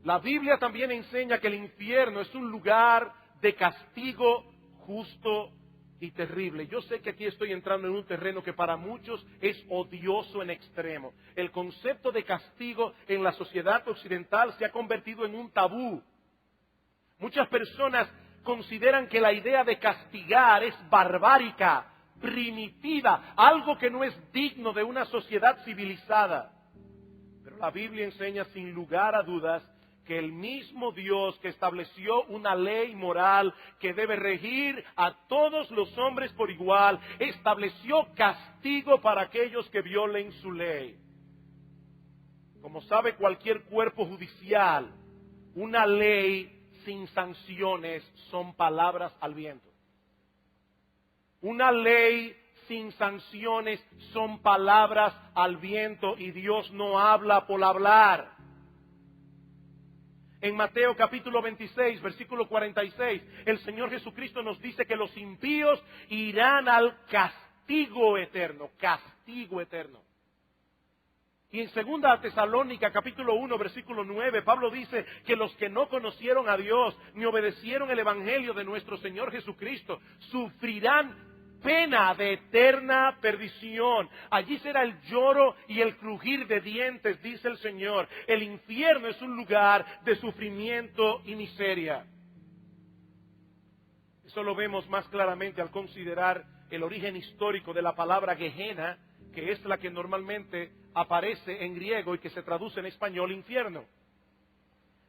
La Biblia también enseña que el infierno es un lugar de castigo justo y terrible. Yo sé que aquí estoy entrando en un terreno que para muchos es odioso en extremo. El concepto de castigo en la sociedad occidental se ha convertido en un tabú. Muchas personas consideran que la idea de castigar es barbárica, primitiva, algo que no es digno de una sociedad civilizada. Pero la Biblia enseña sin lugar a dudas que el mismo Dios que estableció una ley moral que debe regir a todos los hombres por igual, estableció castigo para aquellos que violen su ley. Como sabe cualquier cuerpo judicial, una ley sin sanciones son palabras al viento. Una ley sin sanciones son palabras al viento y Dios no habla por hablar. En Mateo capítulo 26, versículo 46, el Señor Jesucristo nos dice que los impíos irán al castigo eterno, castigo eterno. Y en 2 Tesalónica capítulo 1, versículo 9, Pablo dice que los que no conocieron a Dios ni obedecieron el evangelio de nuestro Señor Jesucristo sufrirán pena de eterna perdición. Allí será el lloro y el crujir de dientes, dice el Señor. El infierno es un lugar de sufrimiento y miseria. Eso lo vemos más claramente al considerar el origen histórico de la palabra Gehenna, que es la que normalmente aparece en griego y que se traduce en español infierno.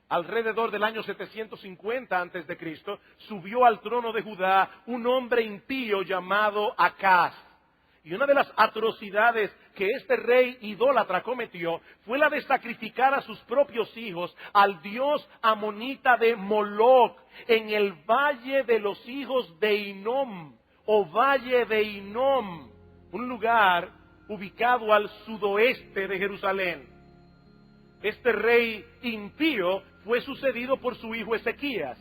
Alrededor del año 750 a.C., subió al trono de Judá un hombre impío llamado Acaz. Y una de las atrocidades que este rey idólatra cometió fue la de sacrificar a sus propios hijos al dios amonita de Moloc en el valle de los hijos de Hinnom, o valle de Hinnom, un lugar ubicado al sudoeste de Jerusalén. Este rey impío fue sucedido por su hijo Ezequías,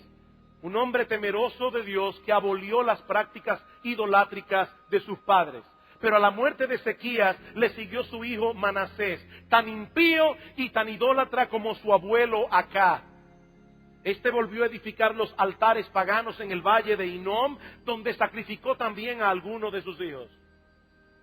un hombre temeroso de Dios que abolió las prácticas idolátricas de sus padres. Pero a la muerte de Ezequías le siguió su hijo Manasés, tan impío y tan idólatra como su abuelo Acá. Este volvió a edificar los altares paganos en el valle de Hinnom, donde sacrificó también a alguno de sus hijos.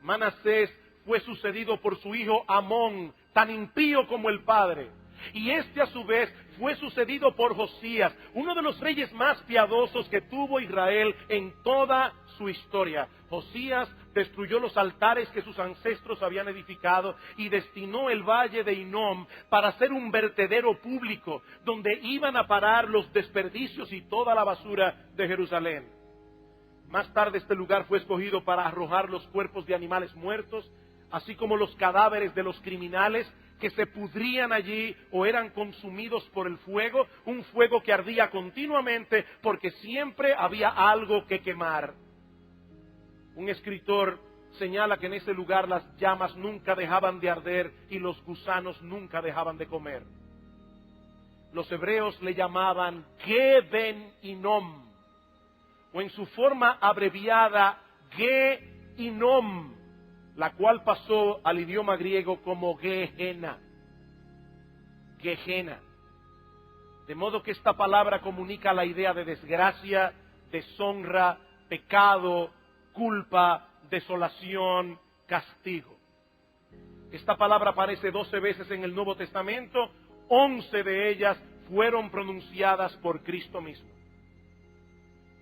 Manasés fue sucedido por su hijo Amón, tan impío como el padre. Y este a su vez fue sucedido por Josías, uno de los reyes más piadosos que tuvo Israel en toda su historia. Josías destruyó los altares que sus ancestros habían edificado y destinó el valle de Hinnom para ser un vertedero público donde iban a parar los desperdicios y toda la basura de Jerusalén. Más tarde este lugar fue escogido para arrojar los cuerpos de animales muertos, así como los cadáveres de los criminales que se pudrían allí o eran consumidos por el fuego, un fuego que ardía continuamente porque siempre había algo que quemar. Un escritor señala que en ese lugar las llamas nunca dejaban de arder y los gusanos nunca dejaban de comer. Los hebreos le llamaban Geben Hinnom, o en su forma abreviada Ge Hinnom, la cual pasó al idioma griego como Gehenna. Gehenna. De modo que esta palabra comunica la idea de desgracia, deshonra, pecado, culpa, desolación, castigo. Esta palabra aparece 12 veces en el Nuevo Testamento, 11 de ellas fueron pronunciadas por Cristo mismo.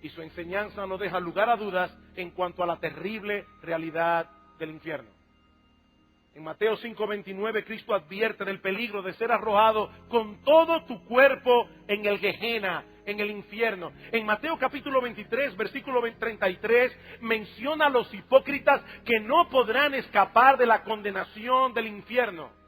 Y su enseñanza no deja lugar a dudas en cuanto a la terrible realidad del infierno. En Mateo 5:29 Cristo advierte del peligro de ser arrojado con todo tu cuerpo en el Gehenna, en el infierno. En Mateo capítulo 23, versículo 33, menciona a los hipócritas que no podrán escapar de la condenación del infierno.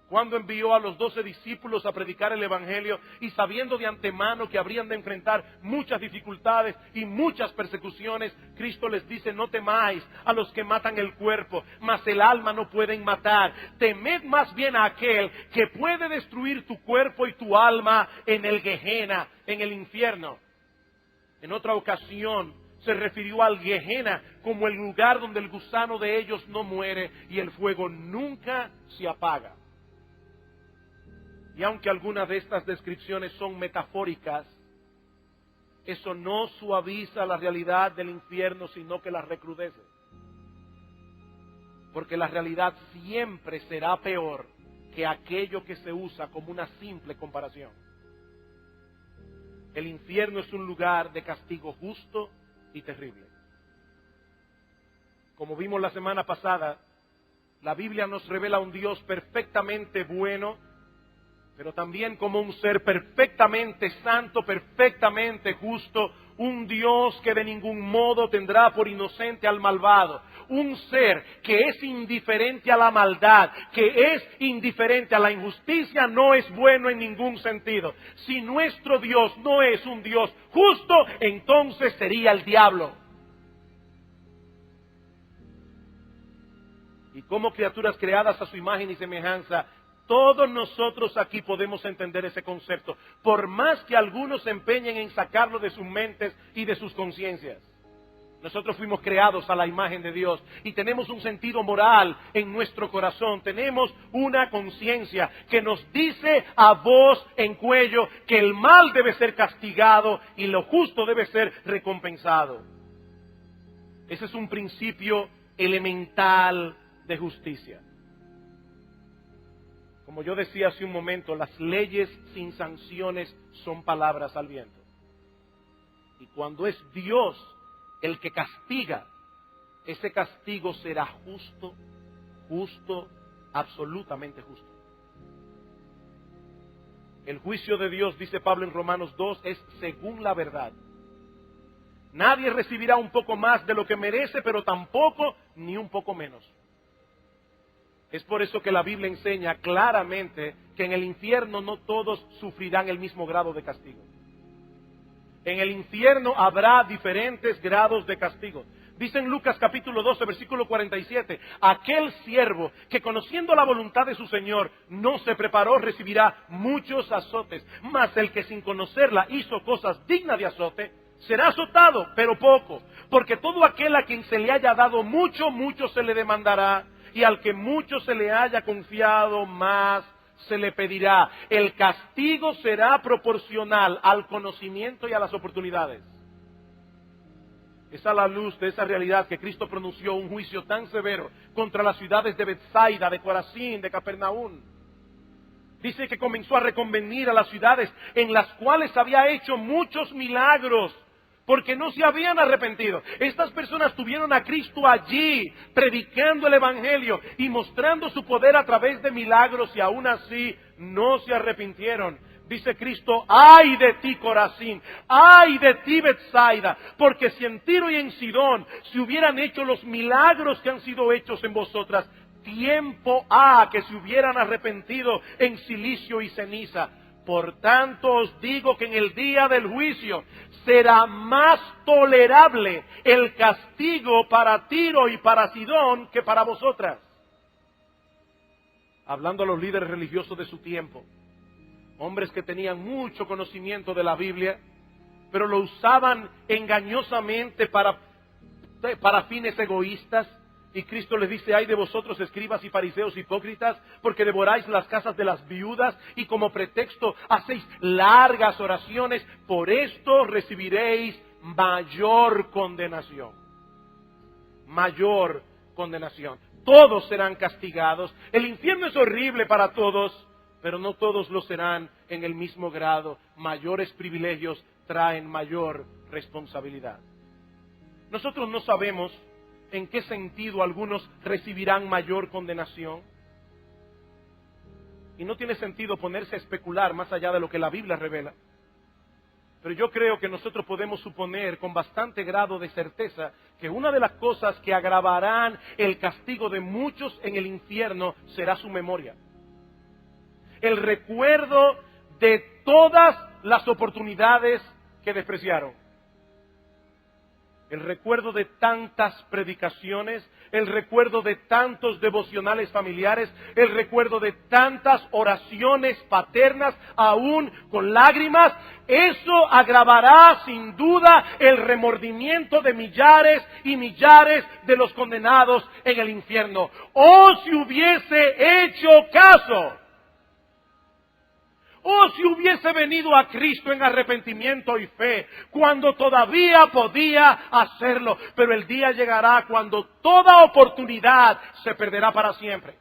Cuando envió a los 12 discípulos a predicar el evangelio y sabiendo de antemano que habrían de enfrentar muchas dificultades y muchas persecuciones, Cristo les dice: no temáis a los que matan el cuerpo, mas el alma no pueden matar. Temed más bien a aquel que puede destruir tu cuerpo y tu alma en el Gehenna, en el infierno. En otra ocasión se refirió al Gehenna como el lugar donde el gusano de ellos no muere y el fuego nunca se apaga. Y aunque algunas de estas descripciones son metafóricas, eso no suaviza la realidad del infierno, sino que la recrudece. Porque la realidad siempre será peor que aquello que se usa como una simple comparación. El infierno es un lugar de castigo justo y terrible. Como vimos la semana pasada, la Biblia nos revela un Dios perfectamente bueno, pero también como un ser perfectamente santo, perfectamente justo, un Dios que de ningún modo tendrá por inocente al malvado, un ser que es indiferente a la maldad, que es indiferente a la injusticia, no es bueno en ningún sentido. Si nuestro Dios no es un Dios justo, entonces sería el diablo. Y como criaturas creadas a su imagen y semejanza, todos nosotros aquí podemos entender ese concepto, por más que algunos se empeñen en sacarlo de sus mentes y de sus conciencias. Nosotros fuimos creados a la imagen de Dios y tenemos un sentido moral en nuestro corazón, tenemos una conciencia que nos dice a voz en cuello que el mal debe ser castigado y lo justo debe ser recompensado. Ese es un principio elemental de justicia. Como yo decía hace un momento, las leyes sin sanciones son palabras al viento. Y cuando es Dios el que castiga, ese castigo será justo, justo, absolutamente justo. El juicio de Dios, dice Pablo en Romanos 2, es según la verdad. Nadie recibirá un poco más de lo que merece, pero tampoco ni un poco menos. Es por eso que la Biblia enseña claramente que en el infierno no todos sufrirán el mismo grado de castigo. En el infierno habrá diferentes grados de castigo. Dice en Lucas capítulo 12, versículo 47, aquel siervo que conociendo la voluntad de su Señor no se preparó recibirá muchos azotes, mas el que sin conocerla hizo cosas dignas de azote, será azotado, pero poco, porque todo aquel a quien se le haya dado mucho, mucho se le demandará, y al que mucho se le haya confiado, más se le pedirá. El castigo será proporcional al conocimiento y a las oportunidades. Es a la luz de esa realidad que Cristo pronunció un juicio tan severo contra las ciudades de Betsaida, de Corazín, de Capernaum. Dice que comenzó a reconvenir a las ciudades en las cuales había hecho muchos milagros, porque no se habían arrepentido. Estas personas tuvieron a Cristo allí, predicando el Evangelio y mostrando su poder a través de milagros, y aún así no se arrepintieron. Dice Cristo, ¡ay de ti, Corazín! ¡Ay de ti, Betsaida! Porque si en Tiro y en Sidón se hubieran hecho los milagros que han sido hechos en vosotras, tiempo ha que se hubieran arrepentido en cilicio y ceniza. Por tanto os digo que en el día del juicio será más tolerable el castigo para Tiro y para Sidón que para vosotras. Hablando a los líderes religiosos de su tiempo, hombres que tenían mucho conocimiento de la Biblia, pero lo usaban engañosamente para fines egoístas. Y Cristo les dice, ay de vosotros, escribas y fariseos hipócritas, porque devoráis las casas de las viudas y como pretexto hacéis largas oraciones, por esto recibiréis mayor condenación. Mayor condenación. Todos serán castigados. El infierno es horrible para todos, pero no todos lo serán en el mismo grado. Mayores privilegios traen mayor responsabilidad. Nosotros no sabemos en qué sentido algunos recibirán mayor condenación. Y no tiene sentido ponerse a especular más allá de lo que la Biblia revela. Pero yo creo que nosotros podemos suponer con bastante grado de certeza que una de las cosas que agravarán el castigo de muchos en el infierno será su memoria. El recuerdo de todas las oportunidades que despreciaron. El recuerdo de tantas predicaciones, el recuerdo de tantos devocionales familiares, el recuerdo de tantas oraciones paternas, aún con lágrimas, eso agravará sin duda el remordimiento de millares y millares de los condenados en el infierno. ¡Oh, si hubiese hecho caso! Oh, si hubiese venido a Cristo en arrepentimiento y fe, cuando todavía podía hacerlo. Pero el día llegará cuando toda oportunidad se perderá para siempre.